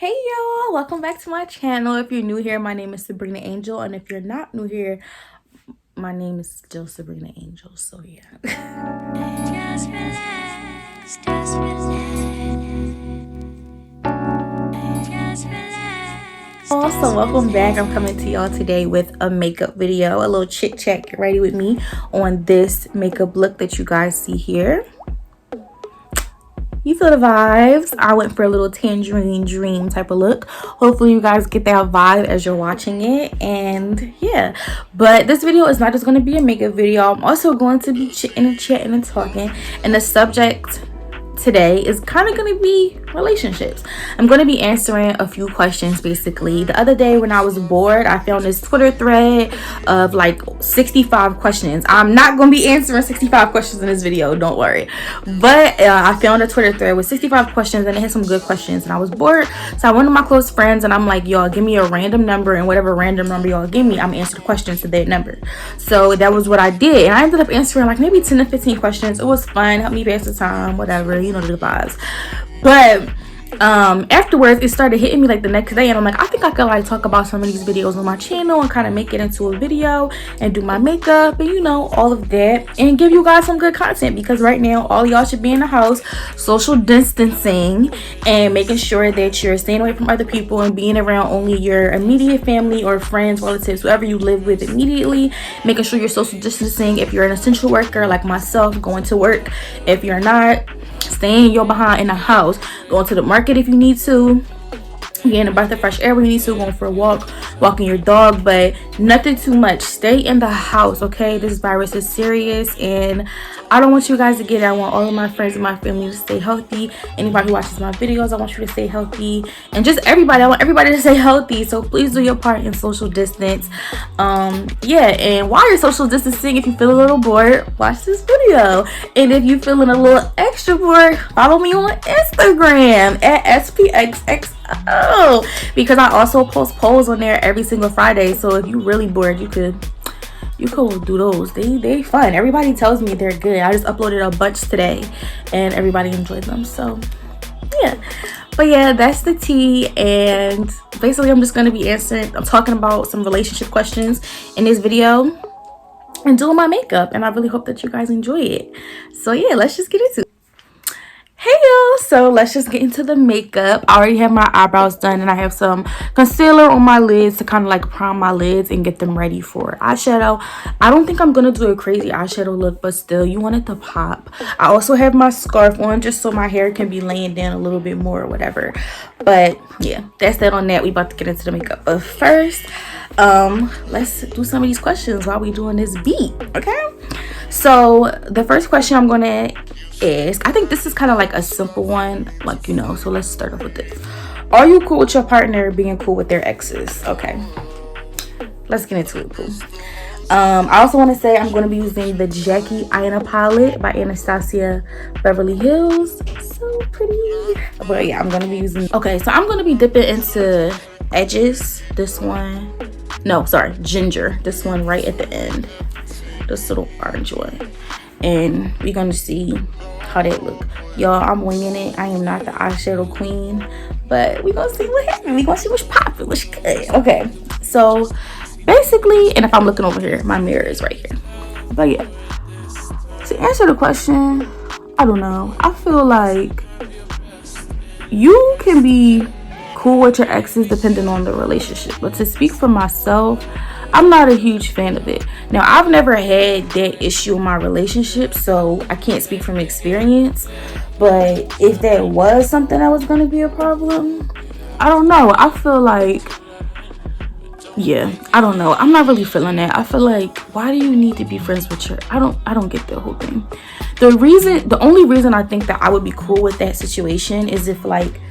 Hey y'all, welcome back to my channel. If you're new here, my name is Sabrina Angel, and if you're not new here, my name is still Sabrina Angel, so yeah. Just relax, just relax, just relax. Also, welcome back. I'm coming to y'all today with a makeup video, a little chit chat. Get ready with me on this makeup look that you guys see here. You feel the vibes. I went for a little tangerine dream type of look. Hopefully you guys get that vibe as you're watching it. And yeah, but this video is not just going to be a makeup video. I'm also going to be chitting and chatting and talking, and the subject today is kind of going to be relationships. I'm going to be answering a few questions. Basically, the other day when I was bored, I found this Twitter thread of like 65 questions. I'm not going to be answering 65 questions in this video, don't worry, but I found a Twitter thread with 65 questions, and it had some good questions, and I was bored, so I went to my close friends and I'm like, y'all give me a random number, and whatever random number y'all give me, I'm answering the questions to that number. So that was what I did, and I ended up answering like maybe 10 to 15 questions. It was fun, helped me pass the time, whatever, you know the vibes. But afterwards it started hitting me like the next day, and I'm like, I think I could like talk about some of these videos on my channel and kind of make it into a video and do my makeup and, you know, all of that, and give you guys some good content, because right now all y'all should be in the house social distancing and making sure that you're staying away from other people and being around only your immediate family or friends, relatives, whoever you live with immediately. Making sure you're social distancing if you're an essential worker like myself, going to work. If you're not, staying your behind in the house, going to the market if you need to, getting a breath of fresh air when you need to, going for a walk, walking your dog, but nothing too much. Stay in the house, okay? This virus is serious, and I don't want you guys to get it. I want all of my friends and my family to stay healthy. Anybody who watches my videos, I want you to stay healthy, and just everybody, I want everybody to stay healthy. So please do your part in social distance. Yeah, and while you're social distancing, if you feel a little bored, watch this video, and if you're feeling a little extra bored, follow me on Instagram at SPXXO, because I also post polls on there every single Friday. So if you're really bored, you could do those. They fun. Everybody tells me they're good. I just uploaded a bunch today and everybody enjoyed them. So yeah, but yeah, that's the tea. And basically I'm just going to be I'm talking about some relationship questions in this video and doing my makeup, and I really hope that you guys enjoy it. So yeah, let's just get into it. Hey y'all, so let's just get into the makeup. I already have my eyebrows done, and I have some concealer on my lids to kind of like prime my lids and get them ready for eyeshadow. I don't think I'm gonna do a crazy eyeshadow look, but still, you want it to pop. I also have my scarf on just so my hair can be laying down a little bit more or whatever. But yeah, that's that on that. We about to get into the makeup, but first let's do some of these questions while we doing this beat, okay? So the first question I'm gonna ask, I think this is kind of like a simple one, like, you know, so let's start off with this. Are you cool with your partner being cool with their exes? Okay, let's get into it. Cool. I also want to say I'm going to be using the Jackie Aina palette by Anastasia Beverly Hills. So pretty. But yeah, I'm going to be using, okay, so I'm going to be dipping into edges. This one, no, sorry, ginger. This one right at the end, this little orange one, and we're going to see how that look. Y'all, I'm winging it. I am not the eyeshadow queen, but we're gonna see what happens. We're gonna see what's popping, what's good. Okay, so basically, and if I'm looking over here, my mirror is right here. But yeah, to answer the question, I don't know. I feel like you can be cool with your exes depending on the relationship, but to speak for myself, I'm not a huge fan of it. Now, I've never had that issue in my relationship, so I can't speak from experience. But if that was something that was going to be a problem, I don't know. I feel like, yeah, I don't know. I'm not really feeling that. I feel like, why do you need to be friends with your, I don't get the whole thing. The only reason I think that I would be cool with that situation is if like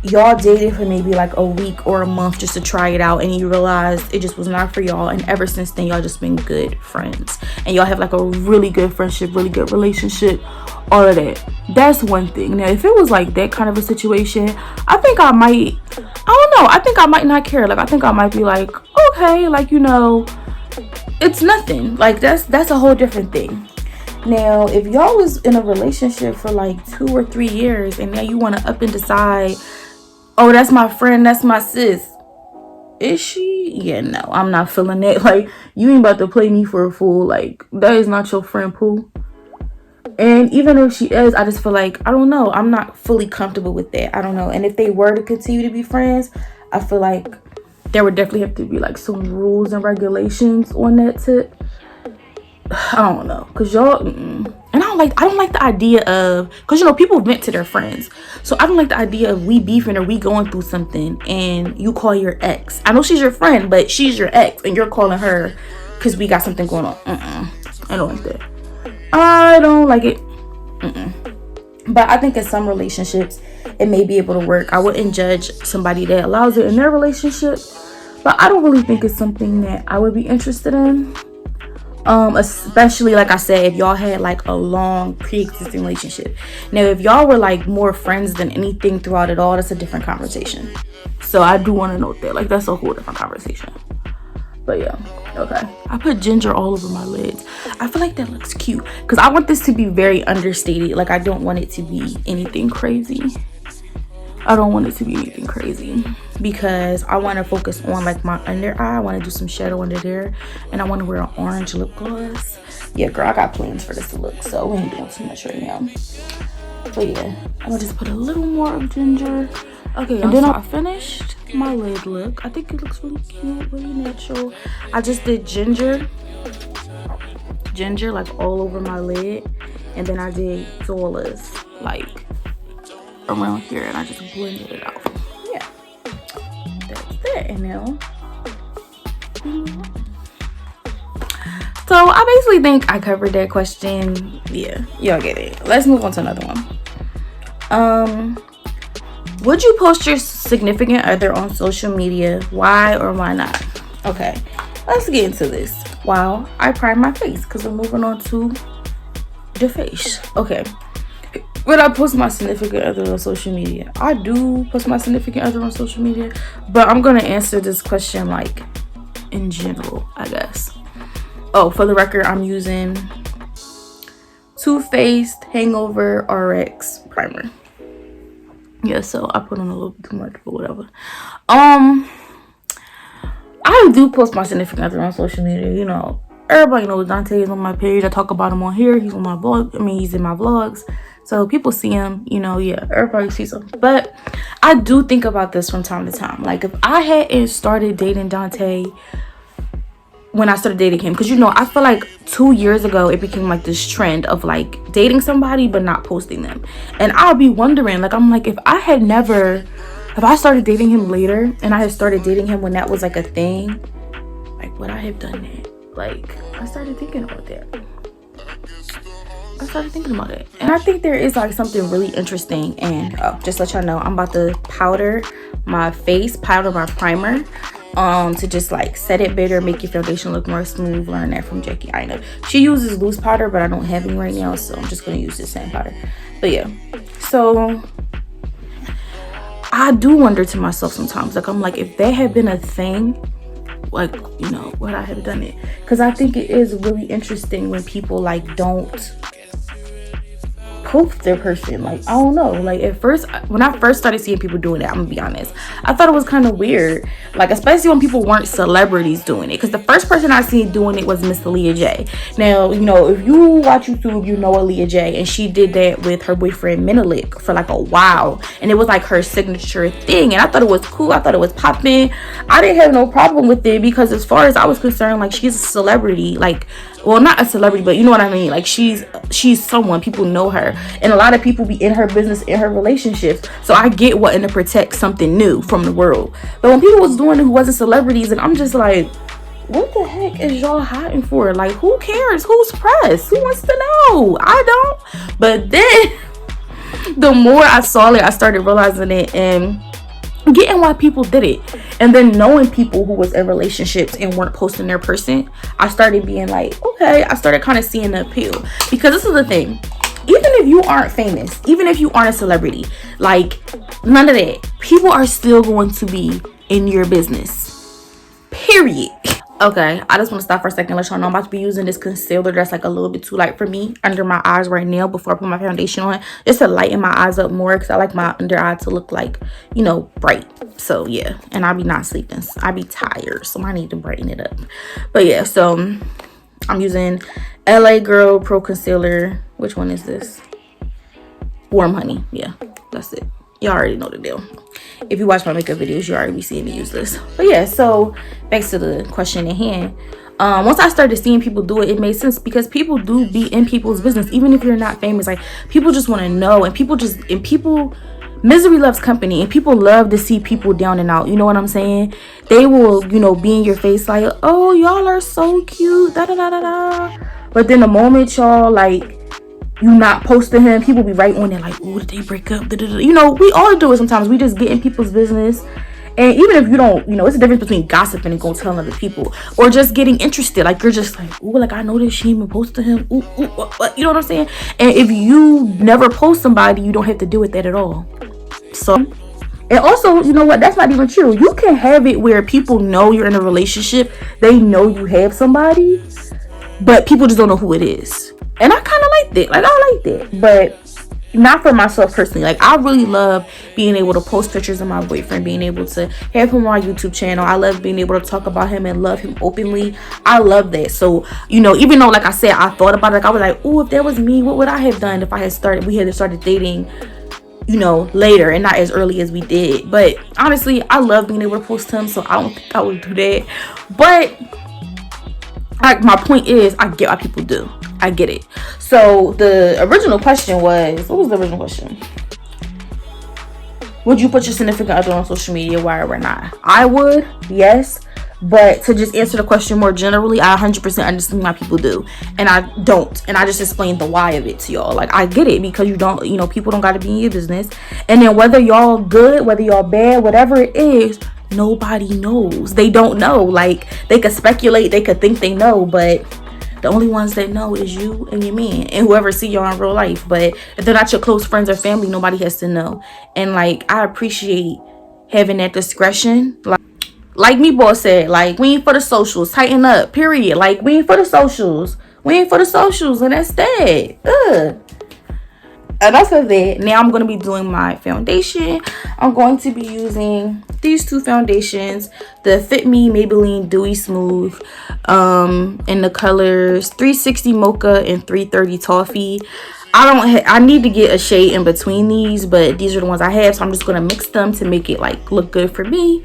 y'all dated for maybe like a week or a month just to try it out, and you realized it just was not for y'all, and ever since then y'all just been good friends and y'all have like a really good friendship, really good relationship, all of that. That's one thing. Now if it was like that kind of a situation, I think I might, I don't know, I think I might not care. Like I think I might be like, okay, like, you know, it's nothing. Like that's a whole different thing. Now if y'all was in a relationship for like 2 or 3 years and now you want to up and decide, oh, that's my friend, that's my sis. Is she? Yeah, no, I'm not feeling that. Like, you ain't about to play me for a fool. Like, that is not your friend, Pooh. And even if she is, I just feel like, I don't know, I'm not fully comfortable with that. I don't know. And if they were to continue to be friends, I feel like there would definitely have to be like some rules and regulations on that tip. I don't know, cause y'all, and I don't like the idea of, cause you know people vent to their friends, so I don't like the idea of we beefing or we going through something and you call your ex. I know she's your friend, but she's your ex and you're calling her cause we got something going on. I don't like that. I don't like it. But I think in some relationships it may be able to work. I wouldn't judge somebody that allows it in their relationship, but I don't really think it's something that I would be interested in. Especially like I said, if y'all had like a long pre-existing relationship. Now if y'all were like more friends than anything throughout it all, that's a different conversation. So I do want to note that, like, that's a whole different conversation. But yeah, okay, I put ginger all over my lids. I feel like that looks cute because I want this to be very understated. Like, I don't want it to be anything crazy. Because I want to focus on like my under eye. I want to do some shadow under there, and I want to wear an orange lip gloss. Yeah, girl, I got plans for this look, so we ain't doing too much right now. But yeah, I'm gonna just put a little more of ginger. Okay, and then I finished my lid look. I think it looks really cute, really natural. I just did ginger like all over my lid, and then I did Zola's like around here, and I just blended it out. Yeah, that's it. And now, so I basically think I covered that question. Yeah, y'all get it. Let's move on to another one. Would you post your significant other on social media? Why or why not? Okay, let's get into this. While I prime my face, because we're moving on to the face. Okay. Would I post my significant other on social media? I do post my significant other on social media, but I'm gonna answer this question like in general, I guess. Oh, for the record, I'm using TooFaced Hangover RX primer. Yeah, so I put on a little bit too much, but whatever. I do post my significant other on social media. You know, everybody knows Dante is on my page. I talk about him on here. He's on my blog. He's in my vlogs. So people see him, you know, yeah, everybody sees him. But I do think about this from time to time. Like, if I hadn't started dating Dante when I started dating him, because, you know, I feel like 2 years ago it became like this trend of like dating somebody but not posting them. And I'll be wondering, like, I'm like, if I started dating him later and I had started dating him when that was like a thing, like, would I have done that? Like, I started thinking about that. And I think there is like something really interesting. And just to let y'all know, I'm about to powder my primer to just like set it better, make your foundation look more smooth. Learn that from Jackie Aina. She uses loose powder, but I don't have any right now, so I'm just gonna use the same powder. But yeah, so I do wonder to myself sometimes, like, I'm like, if that had been a thing, like, you know, would I have done it? Because I think it is really interesting when people like don't post their person. Like, I don't know, like, at first, when I first started seeing people doing it, I'm gonna be honest, I thought it was kind of weird, like, especially when people weren't celebrities doing it. Because the first person I seen doing it was Miss Aaliyah J. Now, you know, if you watch YouTube, you know Aaliyah J, and she did that with her boyfriend Menelik for like a while, and it was like her signature thing, and I thought it was cool. I thought it was popping. I didn't have no problem with it, because as far as I was concerned, like, she's a celebrity. Like, well, not a celebrity, but you know what I mean, like, she's someone, people know her, and a lot of people be in her business, in her relationships. So I get wanting to protect something new from the world. But when people was doing it who wasn't celebrities, and I'm just like, what the heck is y'all hiding for? Like, who cares? Who's pressed? Who wants to know? I don't. But then the more I saw it, I started realizing it and getting why people did it. And then knowing people who was in relationships and weren't posting their person, I started being like, okay, I started kind of seeing the appeal. Because this is the thing, even if you aren't famous, even if you aren't a celebrity, like, none of that, people are still going to be in your business, period. Okay, I just want to stop for a second and let y'all know I'm about to be using this concealer that's like a little bit too light for me under my eyes right now before I put my foundation on, just to lighten my eyes up more, because I like my under eye to look like, you know, bright. So yeah, and I be not sleeping, I be tired, so I need to brighten it up. But yeah, so I'm using LA Girl Pro Concealer. Which one is this? Warm Honey. Yeah, that's it. Y'all already know the deal. If you watch my makeup videos, you already be seeing me use this. But yeah, so back to the question at hand. Once I started seeing people do it, it made sense, because people do be in people's business, even if you're not famous. Like, people just want to know, and people misery loves company, and people love to see people down and out. You know what I'm saying? They will, you know, be in your face like, oh, y'all are so cute, da da da da da. But then the moment y'all like, you not posting him, people be right on there like, oh, did they break up? Da, da, da. You know, we all do it sometimes. We just get in people's business. And even if you don't, you know, it's a difference between gossiping and going telling other people, or just getting interested. Like, you're just like, oh, like, I know this, she even posted him. Ooh, ooh, what? You know what I'm saying? And if you never post somebody, you don't have to deal with that at all. So, and also, you know what? That's not even true. You can have it where people know you're in a relationship. They know you have somebody, but people just don't know who it is. And I kind of like that. Like, I like that. But not for myself personally. Like, I really love being able to post pictures of my boyfriend, being able to have him on my YouTube channel. I love being able to talk about him and love him openly. I love that. So, you know, even though, like I said, I thought about it, like, I was like, oh, if that was me, what would I have done if we had started dating, you know, later and not as early as we did. But honestly, I love being able to post him, so I don't think I would do that. But like, my point is, I get why people do. I get it. So the original question was, what was the original question? Would you put your significant other on social media, why or not? I would, yes. But to just answer the question more generally, I 100% understand why people do, and I don't. And I just explained the why of it to y'all. Like, I get it, because you don't, you know, people don't got to be in your business. And then whether y'all good, whether y'all bad, whatever it is, nobody knows. They don't know. Like, they could speculate, they could think they know, but the only ones that know is you and your man and whoever see y'all in real life. But if they're not your close friends or family, nobody has to know. And like, I appreciate having that discretion. Like me boss said, like, we ain't for the socials, tighten up, period. Like, we ain't for the socials, and that's that. Enough of that. Now I'm going to be doing my foundation. I'm going to be using these two foundations, the Fit Me Maybelline Dewy Smooth, in the colors 360 Mocha and 330 Toffee. I need to get a shade in between these, but these are the ones I have, so I'm just going to mix them to make it like look good for me.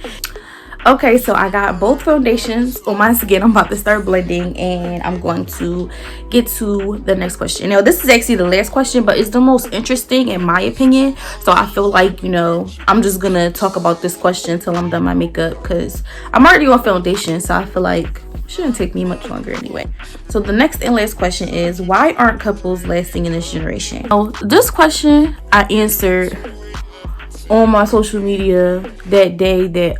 Okay, so I got both foundations on my skin. I'm about to start blending, and I'm going to get to the next question. Now, this is actually the last question, but it's the most interesting in my opinion. So I feel like, you know, I'm just gonna talk about this question until I'm done my makeup, because I'm already on foundation, so I feel like it shouldn't take me much longer anyway. So the next and last question is, why aren't couples lasting in this generation? So this question I answered on my social media that day that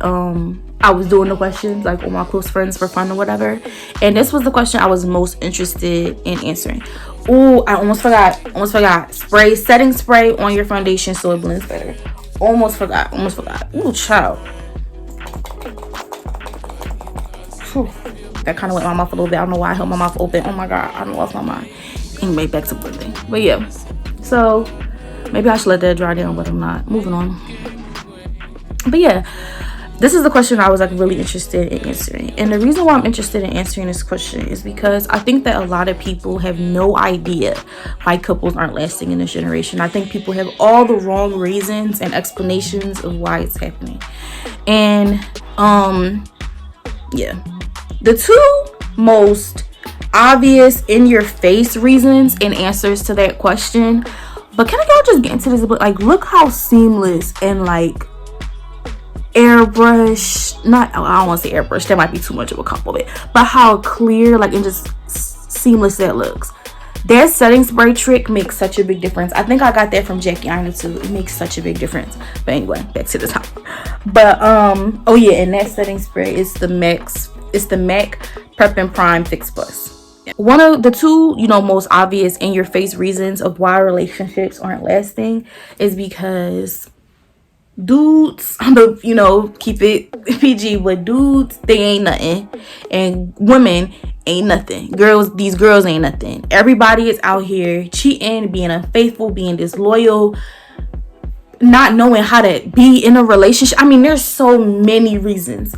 I was doing the questions, like, on my close friends for fun or whatever, and this was the question I was most interested in answering. Oh, I almost forgot. Setting spray on your foundation so it blends better. Almost forgot. Ooh, child. Whew. That kind of went my mouth a little bit. I don't know why I held my mouth open. Oh my god, I lost my mind. Anyway, back to blending. But yeah, so maybe I should let that dry down, but I'm not. Moving on. But yeah, this is the question I was like really interested in answering. And the reason why I'm interested in answering this question is because I think that a lot of people have no idea why couples aren't lasting in this generation. I think people have all the wrong reasons and explanations of why it's happening. And yeah, the two most obvious in your face reasons and answers to that question. But can I go just get into this? But like, look how seamless and like airbrush, I don't want to say airbrush, that might be too much of a compliment, but how clear, like, and just seamless that looks. That setting spray trick makes such a big difference. I think I got that from Jackie Aina too. It makes such a big difference. But anyway, back to the top. But oh yeah, and that setting spray is the MAC Prep and Prime Fix Plus. One of the two, you know, most obvious in your face reasons of why relationships aren't lasting is because dudes, I'm gonna, keep it PG, but dudes, they ain't nothing, and women ain't nothing. These girls ain't nothing. Everybody is out here cheating, being unfaithful, being disloyal, not knowing how to be in a relationship. I mean, there's so many reasons.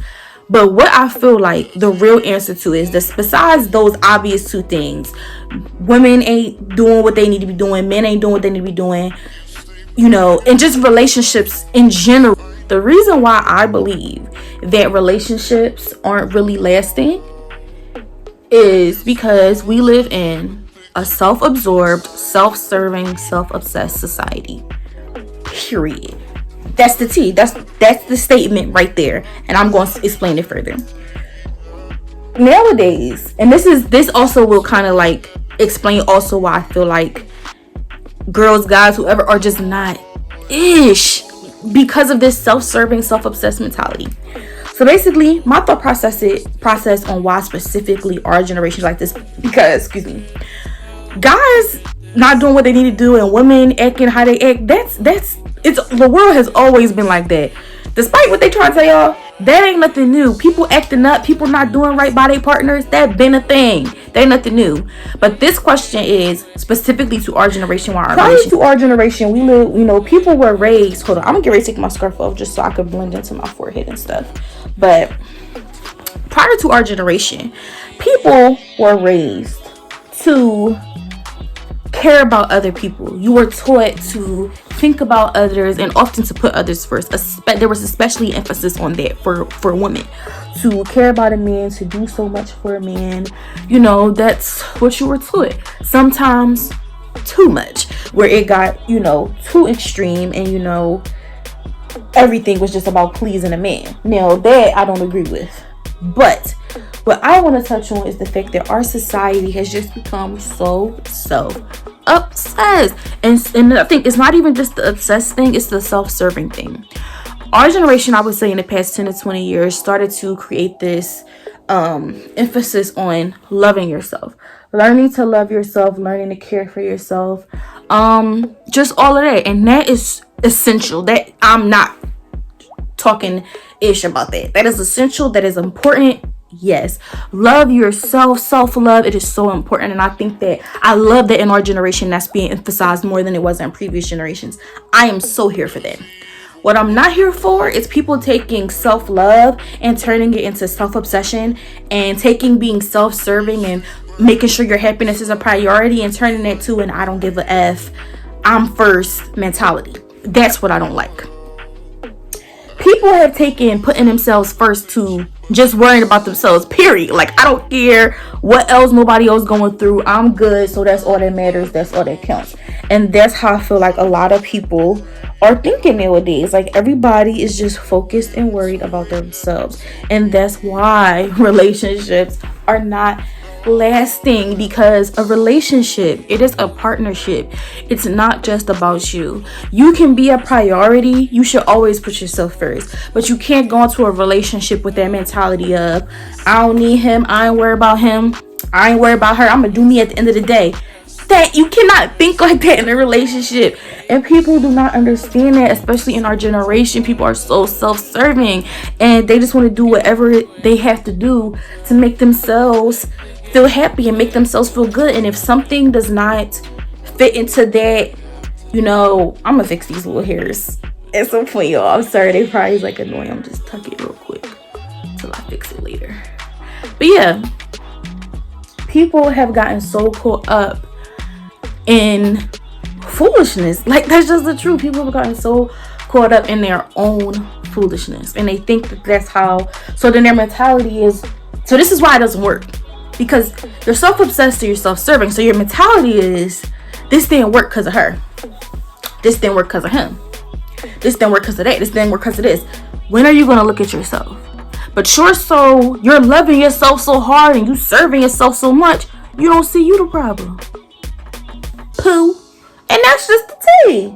But what I feel like the real answer to is this: besides those obvious two things, women ain't doing what they need to be doing, men ain't doing what they need to be doing, and just relationships in general. The reason why I believe that relationships aren't really lasting is because we live in a self-absorbed, self-serving, self-obsessed society. Period. That's the T. That's the statement right there. And I'm going to explain it further. Nowadays, and this also will kind of like explain also why I feel like girls, guys, whoever are just not ish because of this self-serving, self-obsessed mentality. So basically, my thought process on why specifically our generation like this, because guys not doing what they need to do and women acting how they act, the world has always been like that. Despite what they try to tell y'all, that ain't nothing new. People acting up, people not doing right by their partners, that been a thing. That ain't nothing new. But this question is specifically to our generation. Prior to our generation, we live, people were raised. Hold on, I'm gonna get ready to take my scarf off just so I can blend into my forehead and stuff. But prior to our generation, people were raised to care about other people. You were taught to think about others and often to put others first. There was especially emphasis on that for women, to care about a man, to do so much for a man. That's what you were taught. Sometimes too much, where it got too extreme, and everything was just about pleasing a man. Now that I don't agree with, but what I want to touch on is the fact that our society has just become so obsessed. And I think it's not even just the obsessed thing, it's the self-serving thing. Our generation, I would say in the past 10 to 20 years, started to create this emphasis on loving yourself. Learning to love yourself, learning to care for yourself. Just all of that. And that is essential. That I'm not talking ish about that. That is essential. That is important. Yes, love yourself, self-love. It is so important, and I think that I love that in our generation that's being emphasized more than it was in previous generations. I am so here for that. What I'm not here for is people taking self-love and turning it into self-obsession, and taking being self-serving and making sure your happiness is a priority and turning it to an I don't give a F, I'm first mentality. That's what I don't like. People have taken putting themselves first to just worrying about themselves, period. Like, I don't care what else nobody else going through, I'm good, so that's all that matters, that's all that counts. And that's how I feel like a lot of people are thinking nowadays. Like, everybody is just focused and worried about themselves, and that's why relationships are not lasting, because a relationship, it is a partnership. It's not just about you. You can be a priority. You should always put yourself first, but you can't go into a relationship with that mentality of I don't need him, I ain't worried about him, I ain't worried about her, I'm gonna do me at the end of the day. That you cannot think like that in a relationship, and people do not understand that, especially in our generation. People are so self-serving, and they just want to do whatever they have to do to make themselves feel happy and make themselves feel good. And if something does not fit into that, I'm gonna fix these little hairs at some point, y'all. I'm sorry, they probably like annoying. I'm just tuck it real quick till I fix it later. But yeah, people have gotten so caught up in foolishness. Like, that's just the truth. People have gotten so caught up in their own foolishness, and they think that that's how. So then their mentality is, so this is why it doesn't work. Because you're self-obsessed or you're self-serving. So your mentality is, this didn't work because of her. This didn't work because of him. This didn't work because of that. This didn't work because of this. When are you going to look at yourself? But you're loving yourself so hard and you serving yourself so much, you don't see you the problem. Pooh. And that's just the tea.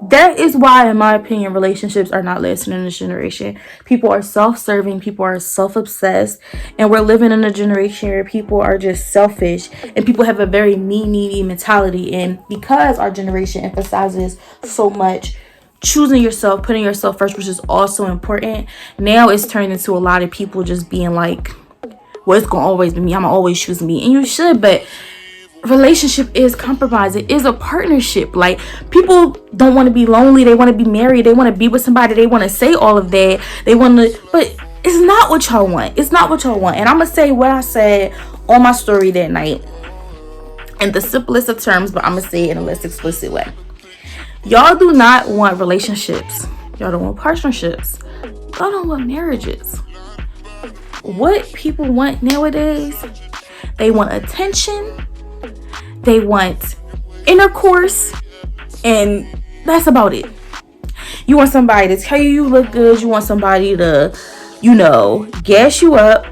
That is why, in my opinion, relationships are not lasting in this generation. People are self-serving, people are self-obsessed, and we're living in a generation where people are just selfish, and people have a very me mentality. And because our generation emphasizes so much choosing yourself, putting yourself first, which is also important. Now it's turned into a lot of people just being like, well, it's gonna always be me, I'm always choosing me. And you should, but relationship is compromise. It is a partnership. Like, people don't want to be lonely, they want to be married, they want to be with somebody, they want to say all of that, they want to, but it's not what y'all want. It's not what y'all want. And I'm gonna say what I said on my story that night in the simplest of terms, but I'm gonna say it in a less explicit way. Y'all do not want relationships, y'all don't want partnerships, y'all don't want marriages. What people want nowadays, they want attention, they want intercourse, and that's about it. You want somebody to tell you you look good. You want somebody to, you know, gas you up.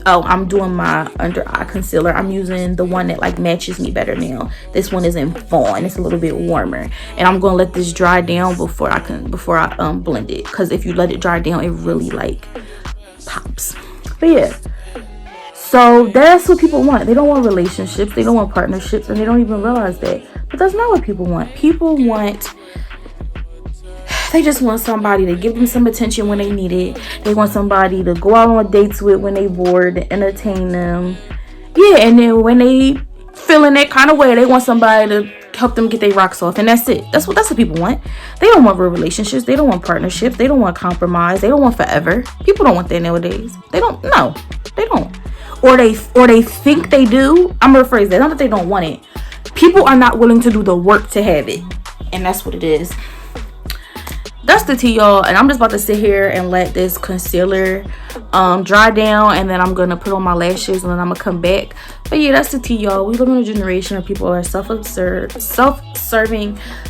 Oh, I'm doing my under eye concealer. I'm using the one that like matches me better now. This one is in Fawn. It's a little bit warmer, and I'm gonna let this dry down before I blend it, because if you let it dry down, it really like pops. But yeah, so that's what people want. They don't want relationships, they don't want partnerships, and they don't even realize that. But that's not what people want. They just want somebody to give them some attention when they need it. They want somebody to go out on dates with when they bored, to entertain them. Yeah, and then when they feeling that kind of way, they want somebody to help them get their rocks off, and that's it. That's what people want. They don't want real relationships. They don't want partnerships. They don't want compromise. They don't want forever. People don't want that nowadays. They don't. No, they don't. Or they think they do. I'm gonna rephrase that. Not that they don't want it. People are not willing to do the work to have it, and that's what it is. That's the tea, y'all, and I'm just about to sit here and let this concealer dry down, and then I'm gonna put on my lashes, and then I'm gonna come back. But yeah, that's the tea, y'all. We live in a generation where people are self-serving,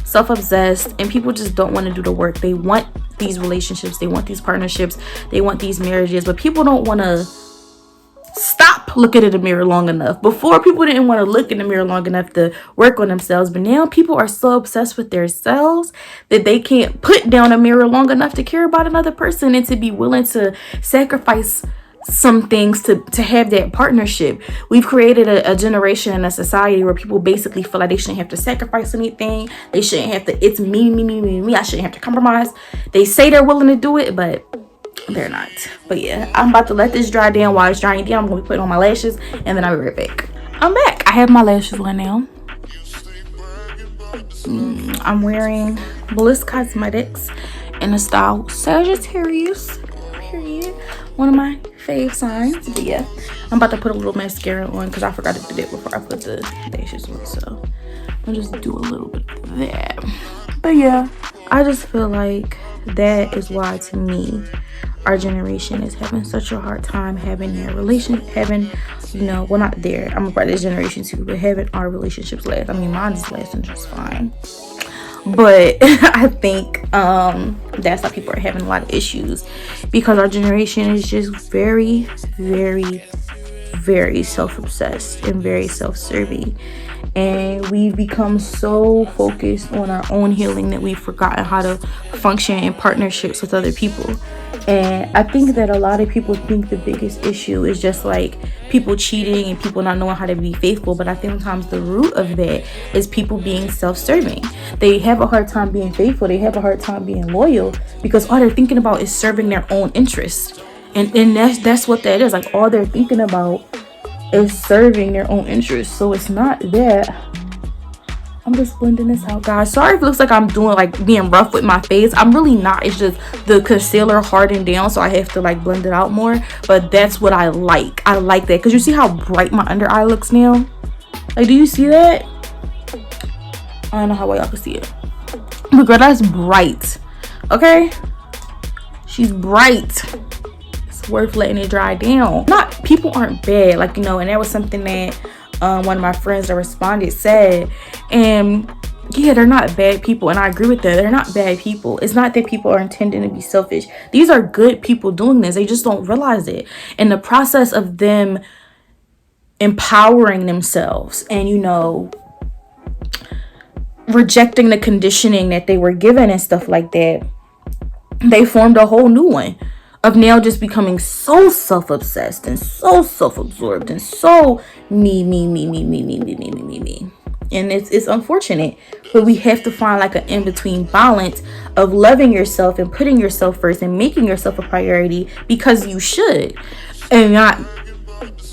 self-obsessed, and people just don't want to do the work. They want these relationships, they want these partnerships, they want these marriages, but people don't want to stop looking in the mirror long enough. Before, people didn't want to look in the mirror long enough to work on themselves, but now people are so obsessed with themselves that they can't put down a mirror long enough to care about another person and to be willing to sacrifice some things to have that partnership. We've created a generation and a society where people basically feel like they shouldn't have to sacrifice anything. They shouldn't have to, it's me, I shouldn't have to compromise. They say they're willing to do it, but they're not. But yeah, I'm about to let this dry down. While it's drying down, I'm gonna be putting on my lashes, and then I'll be right back. I'm back. I have my lashes on now. I'm wearing Bliss Cosmetics in the style Sagittarius, period. One of my fave signs. But yeah, I'm about to put a little mascara on because I forgot to do that before I put the lashes on, so I'll just do a little bit of that. But yeah, I just feel like that is why, to me, our generation is having such a hard time having their you know, well, not there, I'm about this generation too, but having our relationships last. I mean, mine is lasting just fine, but I think that's why people are having a lot of issues, because our generation is just very, very, very self-obsessed and very self-serving, and we've become so focused on our own healing that we've forgotten how to function in partnerships with other people. And I think that a lot of people think the biggest issue is just like people cheating and people not knowing how to be faithful, but I think sometimes the root of that is people being self-serving. They have a hard time being faithful, they have a hard time being loyal, because all they're thinking about is serving their own interests. And that's what that is. Like, all they're thinking about is serving their own interests. So it's not that. I'm just blending this out, guys. Sorry if it looks like I'm doing like being rough with my face. I'm really not. It's just the concealer hardened down, so I have to like blend it out more. But that's what I like. I like that, because you see how bright my under eye looks now. Like, do you see that? I don't know how well y'all can see it, but girl, that's bright. Okay, she's bright. It's worth letting it dry down. Not, people aren't bad, like, you know, and that was something that one of my friends that responded said, and yeah, they're not bad people, and I agree with that. They're not bad people. It's not that people are intending to be selfish. These are good people doing this. They just don't realize it. In the process of them empowering themselves and, you know, rejecting the conditioning that they were given and stuff like that, they formed a whole new one of now just becoming so self-obsessed and so self-absorbed and so me. and it's unfortunate, but we have to find like an in-between balance of loving yourself and putting yourself first and making yourself a priority because you should, and not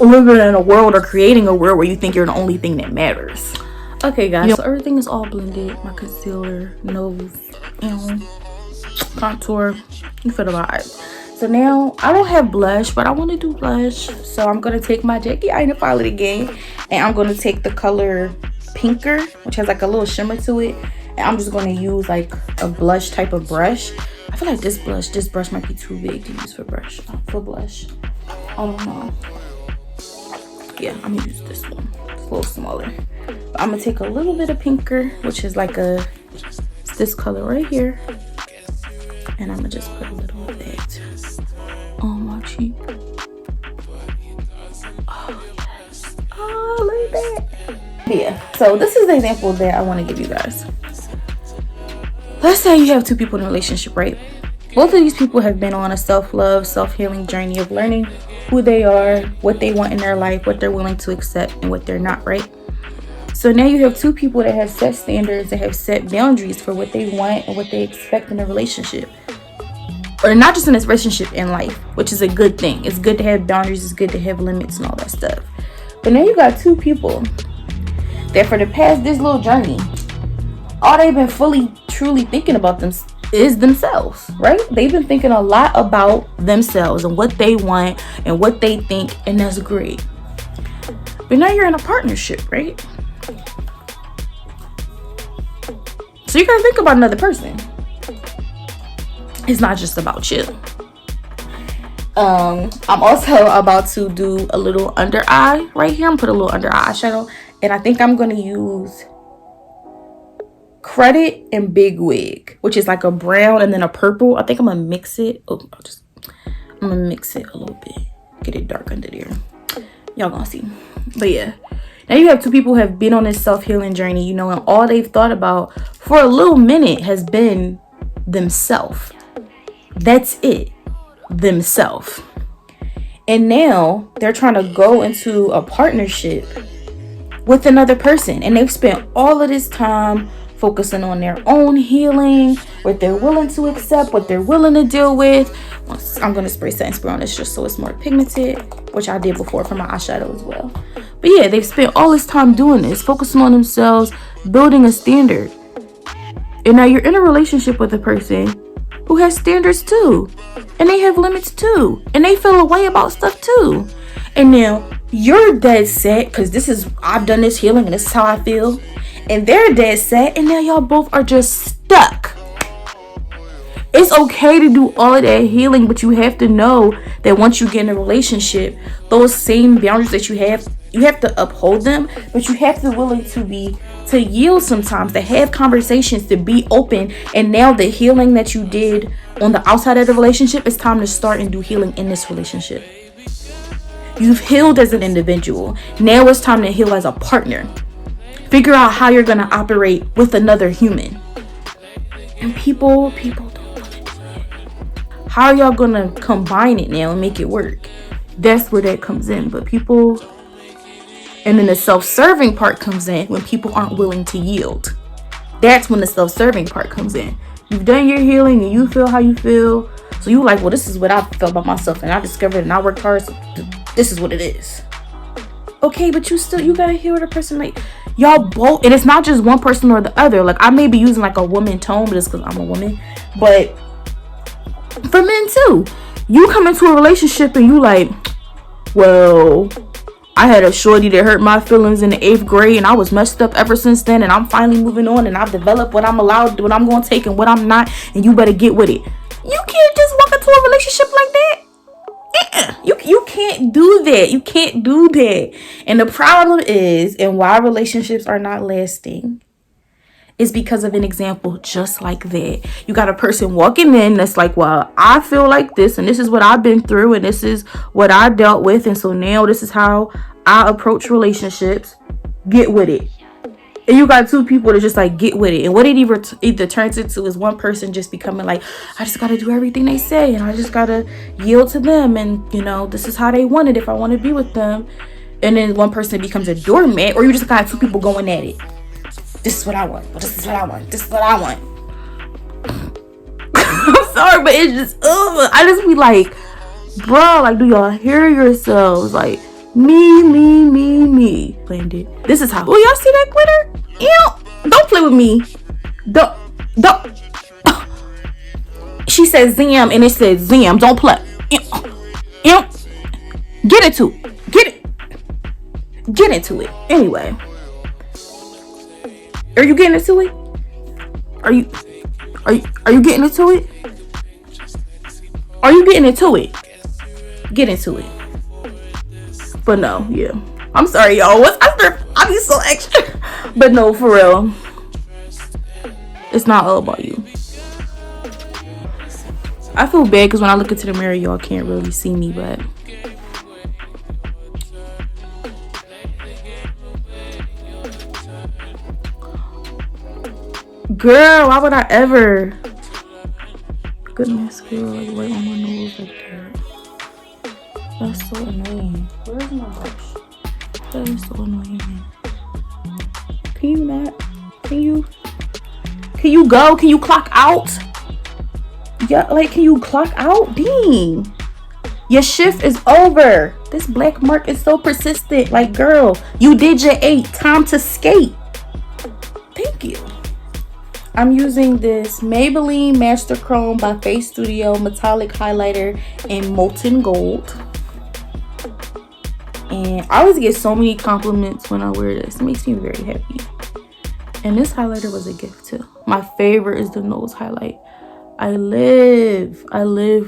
living in a world or creating a world where you think you're the only thing that matters. Okay guys, so everything is all blended. My concealer, nose, contour, you feel the vibe. So now I don't have blush, but I want to do blush, so I'm gonna take my Jackie Aina palette again, and I'm gonna take the color Pinker, which has like a little shimmer to it, and I'm just going to use like a blush type of brush. I feel like this brush might be too big to use for blush. I don't know. Yeah, I'm gonna use this one. It's a little smaller. But I'm gonna take a little bit of Pinker, which is like this color right here, and I'm gonna just put a little of that on my cheek. Oh yes. Oh, look at that. Yeah, so this is the example that I want to give you guys. Let's say you have two people in a relationship, right? Both of these people have been on a self-love, self-healing journey of learning who they are, what they want in their life, what they're willing to accept, and what they're not, right? So now you have two people that have set standards, that have set boundaries for what they want and what they expect in a relationship. Or not just in this relationship, in life, which is a good thing. It's good to have boundaries, it's good to have limits and all that stuff. But now you got two people that for the past this little journey, all they've been fully truly thinking about them is themselves, right? They've been thinking a lot about themselves and what they want and what they think, and that's great. But now you're in a partnership, right? So you gotta think about another person. It's not just about you. I'm also about to do a little under eye right here. I'm gonna put a little under eye eyeshadow, and I think I'm gonna use Credit and Big Wig, which is like a brown and then a purple. I think I'm gonna mix it. I'm gonna mix it a little bit, get it dark under there. Y'all gonna see. But yeah, now you have two people who have been on this self-healing journey, you know, and all they've thought about for a little minute has been themselves. That's it, themselves. And now they're trying to go into a partnership with another person, and they've spent all of this time focusing on their own healing, what they're willing to accept, what they're willing to deal with. I'm going to spray setting spray on this just so it's more pigmented, which I did before for my eyeshadow as well. But yeah, they've spent all this time doing this, focusing on themselves, building a standard. And now you're in a relationship with a person who has standards too, and they have limits too, and they feel a way about stuff too. And now you're dead set because I've done this healing and this is how I feel, and they're dead set, and now y'all both are just stuck. It's okay to do all of that healing, but you have to know that once you get in a relationship, those same boundaries that you have to uphold them, but you have to be willing to yield sometimes, to have conversations, to be open. And now the healing that you did on the outside of the relationship, it's time to start and do healing in this relationship. You've healed as an individual. Now it's time to heal as a partner. Figure out how you're going to operate with another human. And people don't want to do it. How are y'all going to combine it now and make it work? That's where that comes in. But people... And then the self-serving part comes in when people aren't willing to yield. That's when the self-serving part comes in. You've done your healing and you feel how you feel. So you like, well, this is what I felt about myself, and I discovered and I worked hard, so this is what it is. Okay, but you gotta heal the person. Like, y'all both, and it's not just one person or the other. Like, I may be using like a woman tone, but it's because I'm a woman. But for men too, you come into a relationship and you like, well, I had a shorty that hurt my feelings in the 8th grade, and I was messed up ever since then, and I'm finally moving on, and I've developed what I'm allowed, what I'm going to take and what I'm not, and you better get with it. You can't just walk into a relationship like that. You can't do that. You can't do that. And the problem is, and why relationships are not lasting, is because of an example just like that. You got a person walking in that's like, well, I feel like this, and this is what I've been through, and this is what I dealt with, and so now this is how I approach relationships. Get with it. And you got two people that just like get with it. And what it either turns into is one person just becoming like, I just got to do everything they say, and I just got to yield to them, and you know, this is how they want it if I want to be with them. And then one person becomes a doormat, or you just got two people going at it. This is what I want. This is what I want. This is what I want. I'm sorry, but it's just, I just be like, bro, like, do y'all hear yourselves? Like, me. Planned it. This is how. Oh, y'all see that glitter? Ew. Don't play with me. Don't. She said Zam, and it said Zam. Don't play. Ew. Get into it. Get into it. Anyway. Are you getting into it? Are you getting into it? Are you getting into it? Get into it. But no, yeah. I'm sorry, y'all. I be so extra. But no, for real. It's not all about you. I feel bad because when I look into the mirror, y'all can't really see me, but girl, why would I ever? Good mascara, like right on my nose like that. That's so annoying. Where's my brush? That is so annoying. Can you not? Can you go? Can you clock out? Yeah, like, can you clock out? Dang. Your shift is over. This black mark is so persistent. Like, girl, you did your 8. Time to skate. Thank you. I'm using this Maybelline Master Chrome by Face Studio metallic highlighter in Molten Gold. And I always get so many compliments when I wear this. It makes me very happy. And this highlighter was a gift too. My favorite is the nose highlight. I live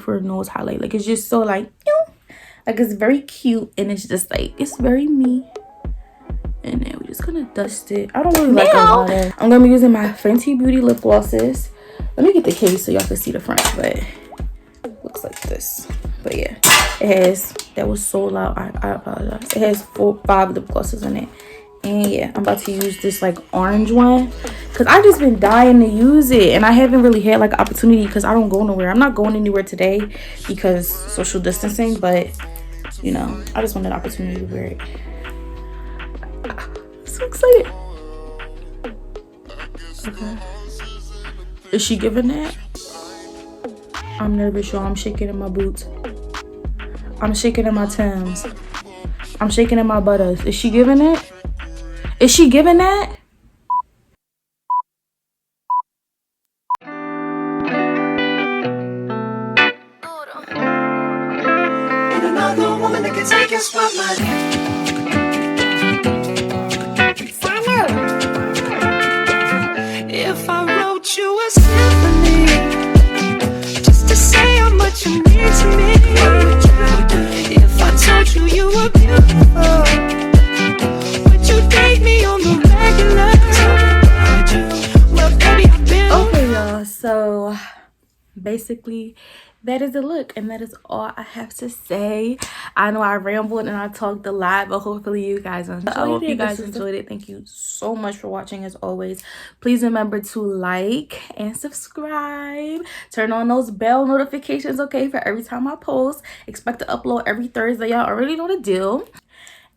for a nose highlight. Like, it's just so like it's very cute, and it's just like, it's very me. And then we're just gonna dust it. I don't really like a lot of. I'm gonna be using my Fenty Beauty lip glosses. Let me get the case so y'all can see the front, but it looks like this. But yeah, it has, that was so loud, I apologize. It has 5 lip glosses in it. And yeah, I'm about to use this like orange one because I just been dying to use it, and I haven't really had like an opportunity because I don't go nowhere. I'm not going anywhere today because social distancing, but you know, I just wanted an opportunity to wear it. I'm so excited. Okay. Is she giving that? I'm nervous, y'all. I'm shaking in my boots. I'm shaking in my Timbs. I'm shaking in my butters. Is she giving it? Is she giving that? Another woman that can take your spotlight. If I wrote you a symphony just to say how much you mean to me, if I told you you were beautiful, would you date me on the regular? Well, baby, I've been okay, y'all. So basically, that is the look, and that is all I have to say. I know I rambled and I talked a lot, but hopefully you guys enjoyed it. I hope you guys enjoyed it. Thank you so much for watching. As always, please remember to like and subscribe. Turn on those bell notifications, okay, for every time I post. Expect to upload every Thursday. Y'all already know the deal.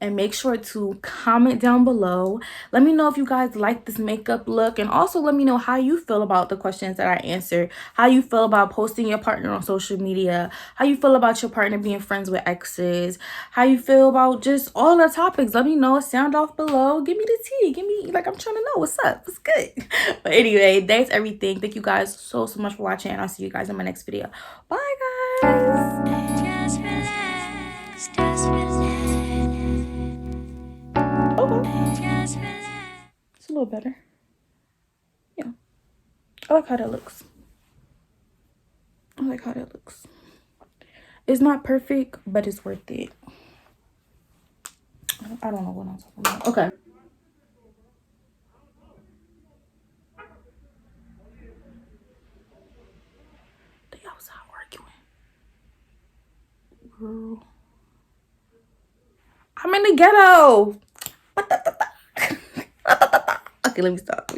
And make sure to comment down below. Let me know if you guys like this makeup look, and also let me know how you feel about the questions that I answered, how you feel about posting your partner on social media, how you feel about your partner being friends with exes, how you feel about just all the topics. Let me know. Sound off below. Give me the tea. Give me, like, I'm trying to know what's up. What's good? But anyway, that's everything. Thank you guys so much for watching, and I'll see you guys in my next video. Bye, guys. Just relax, just relax. It's a little better. Yeah. I like how that looks. It's not perfect, but it's worth it. I don't know what I'm talking about. Okay. They outside arguing. Girl. I'm in the ghetto. Okay, let me stop.